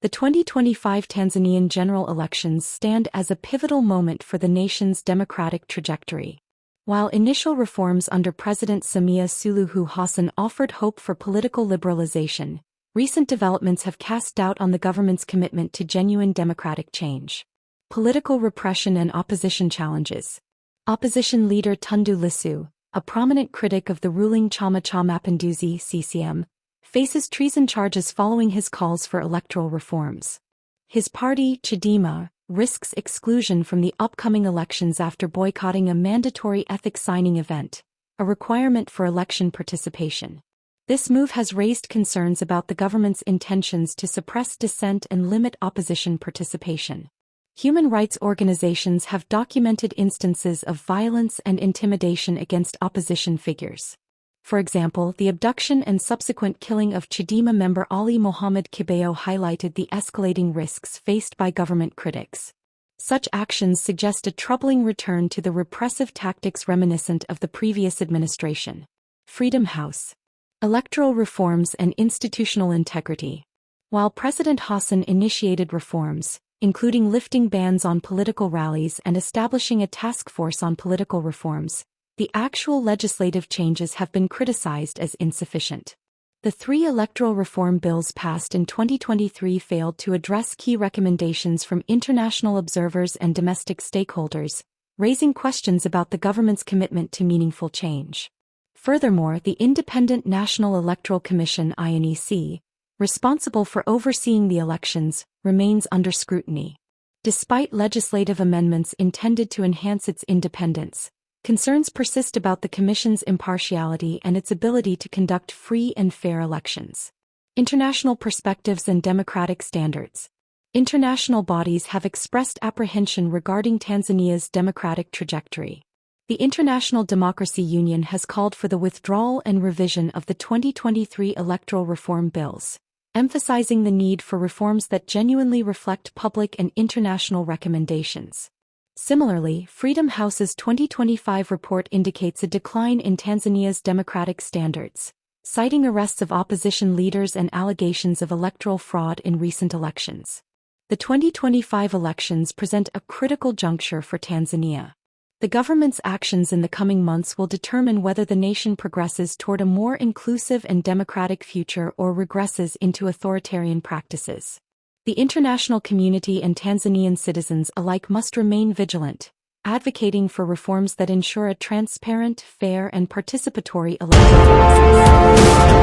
The 2025 Tanzanian general elections stand as a pivotal moment for the nation's democratic trajectory. While initial reforms under President Samia Suluhu Hassan offered hope for political liberalization, recent developments have cast doubt on the government's commitment to genuine democratic change. Political repression and opposition challenges. Opposition leader Tundu Lissu, a prominent critic of the ruling Chama cha Mapinduzi (CCM), faces treason charges following his calls for electoral reforms. His party, Chadema, risks exclusion from the upcoming elections after boycotting a mandatory ethics signing event, a requirement for election participation. This move has raised concerns about the government's intentions to suppress dissent and limit opposition participation. Human rights organizations have documented instances of violence and intimidation against opposition figures. For example, the abduction and subsequent killing of Chadema member Ali Mohammed Kibeo highlighted the escalating risks faced by government critics. Such actions suggest a troubling return to the repressive tactics reminiscent of the previous administration. Freedom House. Electoral reforms and institutional integrity. While President Hassan initiated reforms, including lifting bans on political rallies and establishing a task force on political reforms, the actual legislative changes have been criticized as insufficient. The 3 electoral reform bills passed in 2023 failed to address key recommendations from international observers and domestic stakeholders, raising questions about the government's commitment to meaningful change. Furthermore, the Independent National Electoral Commission (INEC), responsible for overseeing the elections, remains under scrutiny. Despite legislative amendments intended to enhance its independence, concerns persist about the Commission's impartiality and its ability to conduct free and fair elections. International perspectives and democratic standards. International bodies have expressed apprehension regarding Tanzania's democratic trajectory. The International Democracy Union has called for the withdrawal and revision of the 2023 electoral reform bills, emphasizing the need for reforms that genuinely reflect public and international recommendations. Similarly, Freedom House's 2025 report indicates a decline in Tanzania's democratic standards, citing arrests of opposition leaders and allegations of electoral fraud in recent elections. The 2025 elections present a critical juncture for Tanzania. The government's actions in the coming months will determine whether the nation progresses toward a more inclusive and democratic future or regresses into authoritarian practices. The international community and Tanzanian citizens alike must remain vigilant, advocating for reforms that ensure a transparent, fair, and participatory electoral process.